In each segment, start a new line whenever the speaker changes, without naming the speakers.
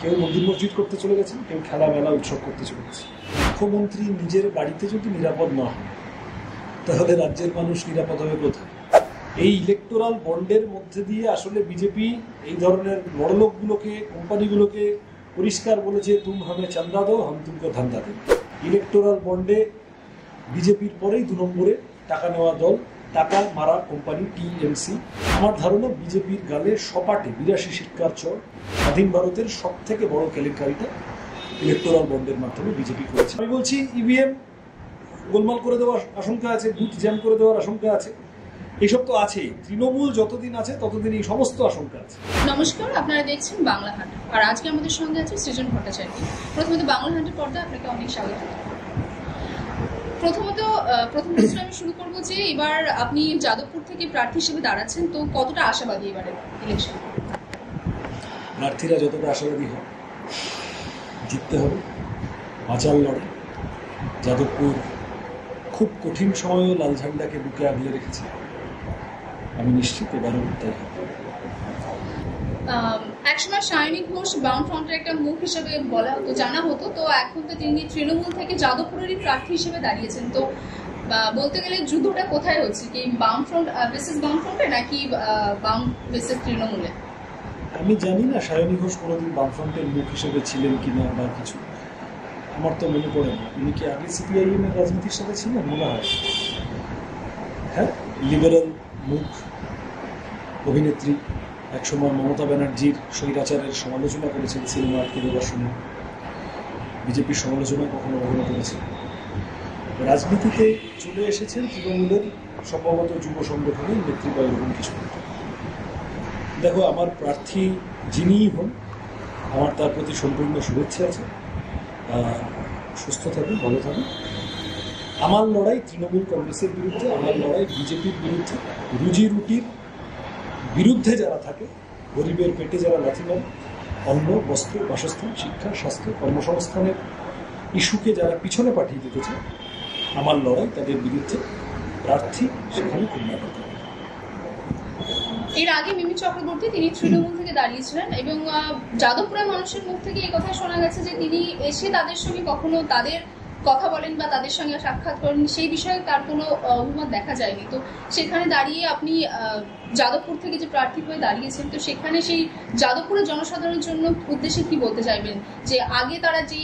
কেউ মন্দির মসজিদ করতে চলে গেছেন, কেউ খেলা মেলা উৎসব করতে চলে গেছে। মুখ্যমন্ত্রী নিজের বাড়িতে যদি নিরাপদ না হয় তাহলে রাজ্যের মানুষ নিরাপদ হবে কোথায়? এই ইলেকটোরাল বন্ডের মধ্যে দিয়ে আসলে বিজেপি এই ধরনের বড়লোকগুলোকে, কোম্পানিগুলোকে পরিষ্কার বলেছে, তুম হামে চান্দা দো, হাম তুমকো ধান্দা দেব। ইলেকটোরাল বন্ডে বিজেপির পরেই 2 নম্বরে টাকা নেওয়া দল, টাকা মারা কোম্পানি টিএমসি। আমার ধারণা বিজেপির গালে সপাটে 82 শিক্ষার চর। স্বাধীন ভারতের সব থেকে বড় কেলেঙ্কারিটা ইলেকটোরাল বন্ডের মাধ্যমে বিজেপি করেছে। আমি বলছি ইভিএম গোলমাল করে দেওয়ার আশঙ্কা আছে, বুথ জ্যাম করে দেওয়ার আশঙ্কা আছে, এইসব তো আছেই। তৃণমূল যতদিন আছে ততদিন এই সমস্ত আশঙ্কা আছে।
নমস্কার, আপনারা দেখছেন বাংলা হাট, আর আজকে আমাদের সঙ্গে আছে সৃজন ভট্টাচার্য। প্রথমত বাংলা হাটের পর্দায় আপনাকে অনেক স্বাগত। প্রথম প্রশ্ন আমি শুরু করবো যে এবার আপনি যাদবপুর থেকে প্রার্থী হিসেবে দাঁড়াচ্ছেন, তো কতটা আশাবাদী এবারে ইলেকশন?
প্রার্থীরা যতটা আশাবাদী হয়, জিততে হবে, বাঁচাল লড়াই। যাদবপুর খুব কঠিন সময়েও লাল ঝান্ডাকে বুকে আগলে রেখেছে, আমি নিশ্চিত এবারও তাই হবে।
একসময় সায়নী ঘোষ বামফ্রন্টের একটা মুখ হিসেবে বলা হতো, জানা হতো, তো এখন তো তিনি তৃণমূল থেকে যাদবপুরেরই প্রার্থী হিসেবে দাঁড়িয়েছেন। তো বলতে গেলে যুদ্ধটা কোথায় হচ্ছে, কি বামফ্রন্ট বেসিস বামফ্রন্টে নাকি বাম বেসিস তৃণমূলে?
আমি জানি না সায়নী ঘোষ কোনোদিন বামফ্রন্টের মুখ হিসেবে ছিলেন কিনা বা কিছু, আমার তো মনে পড়ে না। উনি কি আগে সিপিআইএম এর রাজনীতির সাথে ছিলেন মনে হয়? হ্যাঁ, লিবারেল মুখ অভিনেত্রী। একসময় মমতা ব্যানার্জির স্বৈরাচারের সমালোচনা করেছেন সিনেমা আটকে দেওয়ার সময়, বিজেপির সমালোচনা কখনো কখনো করেছেন। রাজনীতিতে চলে এসেছেন তৃণমূলের সম্ভবত যুব সংগঠনের নেত্রী বা এরকম কিছু। দেখো, আমার প্রার্থী যিনিই হন, আমার তার প্রতি সম্পূর্ণ শুভেচ্ছা আছে। সুস্থ থাকুন, ভালো থাকুন। আমার লড়াই তৃণমূল কংগ্রেসের বিরুদ্ধে, আমার লড়াই বিজেপির বিরুদ্ধে। রুজি রুটির বিরুদ্ধে যারা থাকে, গরিবের পেটে যারা লাথি মারে, অন্ন, বস্ত্র, বাসস্থান, শিক্ষা, স্বাস্থ্য, কর্মসংস্থানের ইস্যুকে যারা পিছনে পাঠিয়ে দিতে চায়, আমার লড়াই তাদের বিরুদ্ধে। প্রার্থী সেখানে কর্ণাটক।
এর আগে মিমি চক্রবর্তী, তিনি তৃণমূল থেকে দাঁড়িয়েছিলেন এবং যাদবপুরের মানুষের মুখ থেকে এই কথা শোনা গেছে যে তিনি এসে তাদের সঙ্গে কখনো তাদের কথা বলেন বা তাদের সঙ্গে সাক্ষাৎ করেন, সেই বিষয়ে তার কোনো অভিমত দেখা যায়নি। তো সেখানে দাঁড়িয়ে আপনি যাদবপুর থেকে যে প্রার্থী হয়ে দাঁড়িয়েছেন, তো সেখানে সেই যাদবপুরের জনসাধারণের জন্য উদ্দেশ্যে কি বলতে চাইবেন, যে আগে তারা যে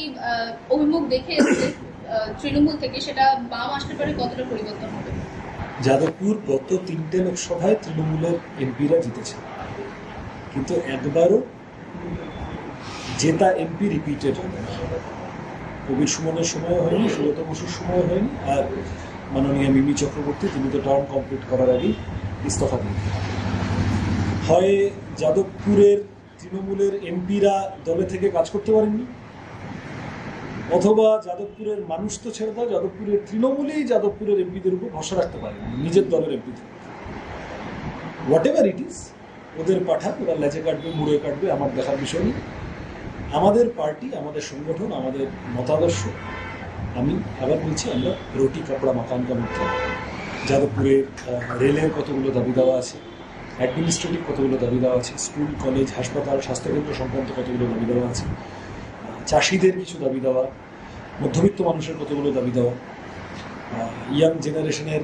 অভিমুখ দেখে এসেছে তৃণমূল থেকে, সেটা বাম আসতে পারে কতটা পরিবর্তন হবে?
যাদবপুর গত 3টে লোকসভায় তৃণমূলের এমপিরা জিতেছে, কিন্তু একবারও জেতা এমপি রিপিটেড হয়নি। কবির সুমনের সময় হয়নি, সুব্রত বসুর সময় হয়নি, আর মাননীয় মিমি চক্রবর্তী, তিনি তো টার্ম কমপ্লিট করার আগেই ইস্তফা দিন। হয় যাদবপুরের তৃণমূলের এমপিরা দলে থেকে কাজ করতে পারেননি, অথবা যাদবপুরের মানুষ তো ছেড়ে দাও, যাদবপুরের তৃণমূলেই যাদবপুরের এমপিদের উপর ভরসা রাখতে পারেন নিজের দলের এমপিদের। হোয়াট এভার ইট ইজ, ওদের পাঠাক, ওরা লেজে কাটবে, মুড়ে কাটবে, আমার দেখার বিষয় নেই। আমাদের পার্টি, আমাদের সংগঠন, আমাদের মতাদর্শ, আমি আবার বলছি, আমরা রুটি কাপড়া মাকান কা মধ্যে। যাদবপুরের রেলের কতগুলো দাবি দেওয়া আছে, অ্যাডমিনিস্ট্রেটিভ কতগুলো দাবি দেওয়া আছে, স্কুল, কলেজ, হাসপাতাল, স্বাস্থ্যকেন্দ্র সংক্রান্ত কতগুলো দাবি দেওয়া আছে, চাষিদের কিছু দাবি দেওয়া, মধ্যবিত্ত মানুষের কতগুলো দাবি দেওয়া, ইয়াং জেনারেশনের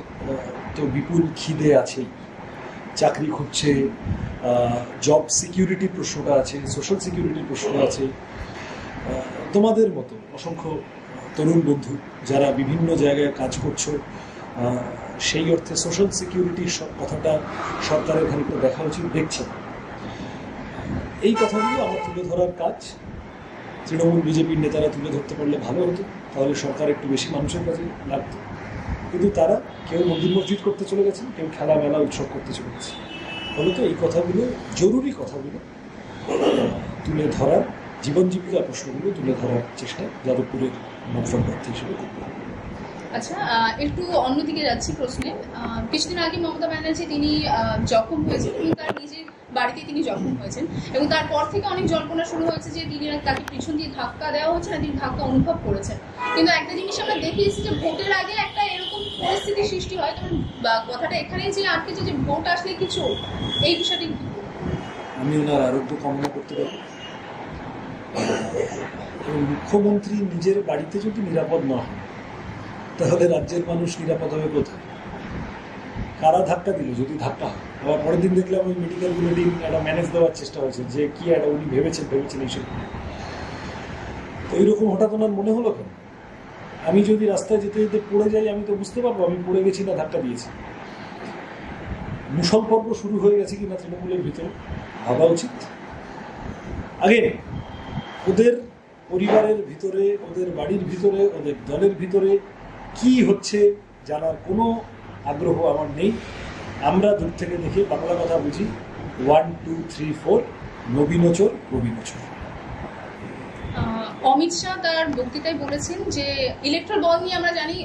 তো বিপুল খিদে আছেই, চাকরি খুঁজছে, জব সিকিউরিটির প্রশ্নটা আছে, সোশ্যাল সিকিউরিটির প্রশ্নটা আছে। তোমাদের মতো অসংখ্য তরুণ বন্ধু যারা বিভিন্ন জায়গায় কাজ করছো, সেই অর্থে সোশ্যাল সিকিউরিটির কথাটা সরকারের খানিকটা দেখা উচিত, দেখছে। এই কথাগুলো আমার তুলে ধরার কাজ। তৃণমূল বিজেপির নেতারা তুলে ধরতে পারলে ভালো হতো, তাহলে সরকার একটু বেশি মানুষের কাছে লাগতো। কিন্তু তারা কেউ মন্দির মসজিদ করতে চলে গেছেন, কেউ খেলা মেলা উৎসব করতে চলে গেছে। ফলত এই কথাগুলো, জরুরি কথাগুলো তুলে ধরার, জীবন জীবিকার প্রশ্নগুলো তুলে ধরার চেষ্টা যাদবপুরের বামফ্রন্ট প্রার্থী হিসেবে করবে।
আচ্ছা, একটু অন্যদিকে যাচ্ছি প্রশ্নে। কিছুদিন আগে মমতা ব্যানার্জি তিনি জখম হয়েছেন এবং তার নিজের বাড়িতে তিনি জখম হয়েছেন, এবং তারপর থেকে অনেক জল্পনা শুরু হয়েছে যে তিনি তাকে পিছন দিয়ে ধাক্কা দেওয়া হচ্ছে না, তিনি ধাক্কা অনুভব করেছেন। কিন্তু একটা জিনিস আমরা দেখিয়েছি যে ভোটের আগে একটা এরকম পরিস্থিতি সৃষ্টি হয়, তখন কথাটা এখানেই যে আটকেছে যে ভোট আসলে কিছু, এই বিষয়টি
আমি ওনার আরোগ্য কামনা করতে পারি। এবং মুখ্যমন্ত্রী নিজের বাড়িতে যদি নিরাপদ না হয় তাহলে রাজ্যের মানুষ নিরাপদ হবে কোথায়? কারা ধাক্কা দিল যদি ধাক্কা হয়? আবার পরের দিন দেখলাম ওই মেডিকেল বুলেটিন একটা ম্যানেজ দেওয়ার চেষ্টা হয়েছে যে কি একটা উনি ভেবেছেন এইসব। তো এইরকম হঠাৎ ওনার মনে হলো কেন? আমি যদি রাস্তায় যেতে যেতে পড়ে যাই আমি তো বুঝতে পারবো আমি পড়ে গেছি না ধাক্কা দিয়েছি। মুসল পর্ব শুরু হয়ে গেছে কিনা তৃণমূলের ভিতরে ভাবা উচিত। আগে ওদের পরিবারের ভিতরে, ওদের বাড়ির ভিতরে, ওদের দলের ভিতরে কি হচ্ছে জানার কোনো আগ্রহ আমার নেই। আমরা দূর থেকে দেখে বাংলা কথা বুঝি 1 2 3 4 নবীনচর প্রবীণচর।
অমিত শাহ তার বক্তৃতায় বলেছেন যে ইলেকট্রাল বন্ড নিয়ে আমরা জানি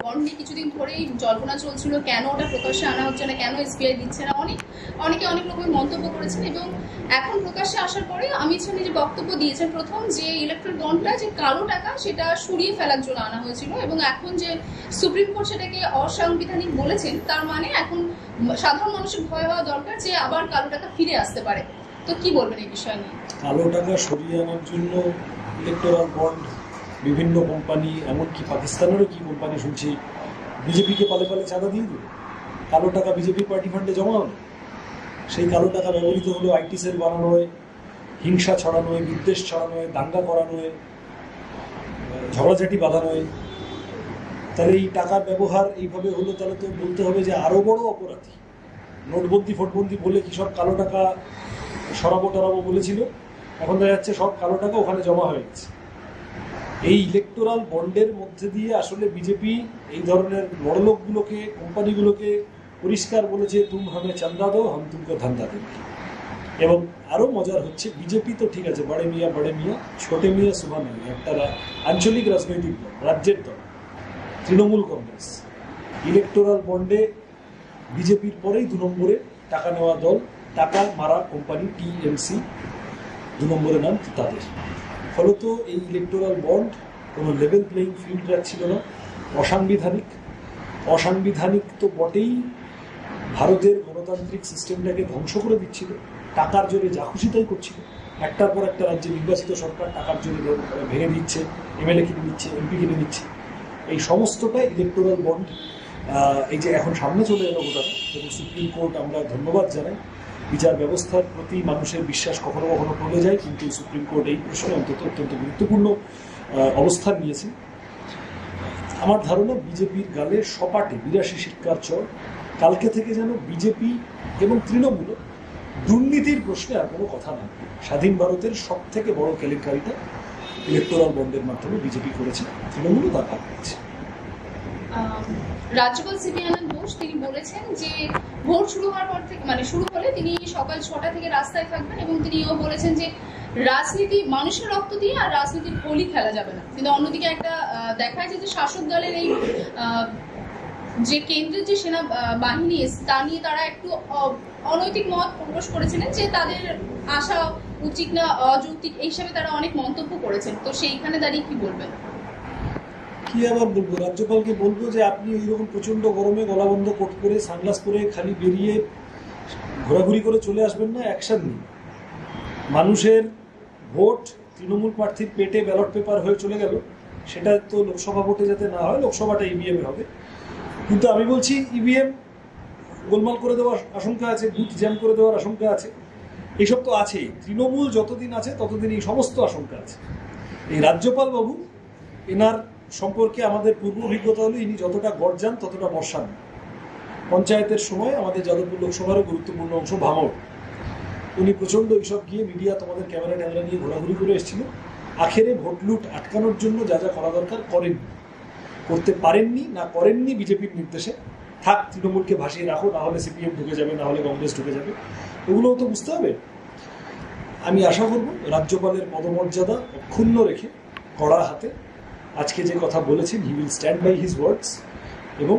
বন্ড নিয়ে কিছুদিন ধরেই জল্পনা চলছিল, কেন ওটা প্রকাশ্যে আনা হচ্ছে না, কেন এসবিআই দিচ্ছে না, অনেকে অনেক রকমের মন্তব্য করেছেন। এবং এখন প্রকাশ্যে আসার পরে অমিত শাহ নিজে বক্তব্য দিয়েছেন প্রথম যে ইলেকট্রাল বন্ডটা যে কালো টাকা সেটা সরিয়ে ফেলার জন্য আনা হয়েছিল, এবং এখন যে সুপ্রিম কোর্ট সেটাকে অসাংবিধানিক বলেছেন তার মানে এখন সাধারণ মানুষের ভয় হওয়া দরকার যে আবার কালো টাকা ফিরে আসতে পারে। তো কি বলবেন এই বিষয় নিয়ে?
কালো টাকা সরিয়ে আনার জন্য ইলেকটোরাল বন্ড বিভিন্ন কোম্পানি, এমনকি পাকিস্তানেরও কি কোম্পানি শুনছি বিজেপিকে পালে পালে চাঁদা দিয়ে দিল, কালো টাকা বিজেপি পার্টি ফান্ডে জমা হলো। সেই কালো টাকা ব্যবহৃত হলো আইটি সেল বানানোয়, হিংসা ছড়ানোয়, বিদ্বেষ ছড়ানোয়, দাঙ্গা করানোয়, ঝগড়াঝাটি বাঁধানোয়। তাহলে এই টাকার ব্যবহার এইভাবে হলো, তাহলে তো বলতে হবে যে আরও বড় অপরাধী। নোটবন্দি ফোটবন্দি বলে কি সব কালো টাকা সরাবো টরাবো বলেছিল, এখন দেখা যাচ্ছে সব কালো টাকা ওখানে জমা হয়ে গেছে। এই ইলেকটোরাল বন্ডের মধ্যে দিয়ে আসলে বিজেপি এই ধরনের বড়লোকগুলোকে, কোম্পানিগুলোকে পরিষ্কার বলেছে তুম হামে চান্দা দো হাম তুমকো ধান্দা দেব। এবং আরও মজার হচ্ছে বিজেপি তো ঠিক আছে বড়ে মিয়া ছোটে মিয়া সুভা নেই, একটা আঞ্চলিক রাজনৈতিক দল, রাজ্যের দল তৃণমূল কংগ্রেস, ইলেকটোরাল বন্ডে বিজেপির পরেই 2 নম্বরে টাকা নেওয়া দল, টাকা মারা কোম্পানি টিএমসি 2 নম্বরে নাম তাদের। ফলত এই ইলেকটোরাল বন্ড কোনো লেভেল প্লেইং ফিল্ড রাখছিল না, অসাংবিধানিক তো বটেই, ভারতের গণতান্ত্রিক সিস্টেমটাকে ধ্বংস করে দিচ্ছিল, টাকার জোরে যা খুশি তাই করছিল। একটার পর একটা রাজ্যে নির্বাচিত সরকার টাকার জোরে ভেঙে দিচ্ছে, এমএলএ কিনে নিচ্ছে, এমপি কিনে নিচ্ছে। এই সমস্তটাই ইলেকটোরাল বন্ড। এই যে এখন সামনে চলে এলো গোটাটা, এবং সুপ্রিম কোর্ট, আমরা ধন্যবাদ জানাই, বিচার ব্যবস্থার প্রতি মানুষের বিশ্বাস কখনো কখনো টলে যায়, কিন্তু সুপ্রিম কোর্ট এই প্রশ্নে অত্যন্ত গুরুত্বপূর্ণ অবস্থান নিয়েছে। আমার ধারণা বিজেপির গালে সপাটে 82 শিক্ষার চর। কালকে থেকে যেন বিজেপি এবং তৃণমূল দুর্নীতির প্রশ্নে আর কোনো কথা না। স্বাধীন ভারতের সব থেকে বড় কেলেঙ্কারিটা ইলেকটোরাল বন্ডের মাধ্যমে বিজেপি করেছে, তৃণমূলও তার ভাগ পেয়েছে।
রাজ্যপাল সিবি আনন্দ বোস তিনি বলেছেন যে ভোট শুরু হওয়ার পর থেকে, মানে শুরু হলে তিনি সকাল 6টা থেকে রাস্তায় থাকবেন, এবং তিনিও বলেছেন যে রাজনীতি মানুষের রক্ত দিয়ে আর রাজনীতির হোলি খেলা যাবে না। কিন্তু অন্যদিকে একটা দেখা যায় যে শাসক দলের এই যে কেন্দ্রের যে সেনা বাহিনী তা নিয়ে তারা একটু অনৈতিক মত প্রকাশ করেছিলেন, যে তাদের আশা উচিত না অযৌক্তিক, এই হিসাবে তারা অনেক মন্তব্য করেছেন। তো সেইখানে দাঁড়িয়ে কি বলবেন?
কি আবার বলবো, রাজ্যপালকে বলবো যে আপনি এইরকম প্রচন্ড গরমে গলাবন্ধ কোট করে সানগ্লাস পরে খালি বেরিয়ে ঘোরাঘুরি করে চলে আসবেন না, অ্যাকশন নিন। মানুষের ভোট তৃণমূল প্রার্থীর পেটে ব্যালট পেপার হয়ে চলে গেল, সেটা তো লোকসভা ভোটে যাতে না হয়, লোকসভাটা ইভিএমে হবে। কিন্তু আমি বলছি ইভিএম গোলমাল করে দেওয়ার আশঙ্কা আছে, বুথ জ্যাম করে দেওয়ার আশঙ্কা আছে, এইসব তো আছেই। তৃণমূল যতদিন আছে ততদিন এই সমস্ত আশঙ্কা আছে। এই রাজ্যপাল বাবু, এনার সম্পর্কে আমাদের পূর্ব অভিজ্ঞতা হলো ইনি যতটা গর্জান ততটা বর্ষান। পঞ্চায়েতের সময় আমাদের যাদবপুর লোকসভারও গুরুত্বপূর্ণ অংশ ভাঙড়, উনি প্রচণ্ড এইসব গিয়ে মিডিয়া তোমাদের ক্যামেরা ট্যামেরা নিয়ে ঘোরাঘুরি করে এসেছিল। আখেরে ভোট লুট আটকানোর জন্য যা যা করা দরকার করেননি, করতে পারেননি, না করেননি বিজেপির নির্দেশে। থাক তৃণমূলকে ভাসিয়ে রাখো, না হলে সিপিএম ঢুকে যাবে, না হলে কংগ্রেস ঢুকে যাবে, এগুলোও তো বুঝতে হবে। আমি আশা করব রাজ্যপালের পদমর্যাদা অক্ষুণ্ণ রেখে কড়া হাতে আজকে যে কথা বলেছেন, he will stand by his words, এবং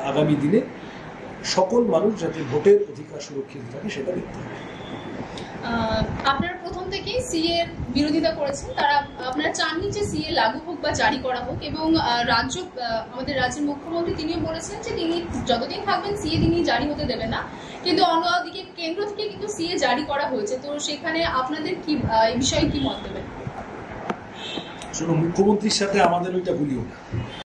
আগামী দিনে সকল মানুষ যাতে ভোটের অধিকার সুরক্ষিত থাকে সেটা দেখতে হবে।
আপনারা প্রথম থেকেই সিএ এর বিরোধিতা করেছেন, তারা আপনারা চাননি যে সিএ লাগু হোক বা জারি করা হোক, এবং আমাদের রাজ্যের মুখ্যমন্ত্রী তিনিও বলেছেন যে তিনি যতদিন থাকবেন সিএ তিনি জারি হতে দেবেন না। কিন্তু অন্যদিকে কেন্দ্র থেকে কিন্তু সিএ জারি করা হয়েছে, তো সেখানে আপনাদের কি এই বিষয়ে কি মত দেবেন?
শুধু মুখ্যমন্ত্রীর সাথে আমাদের ওইটা ভুলিও না।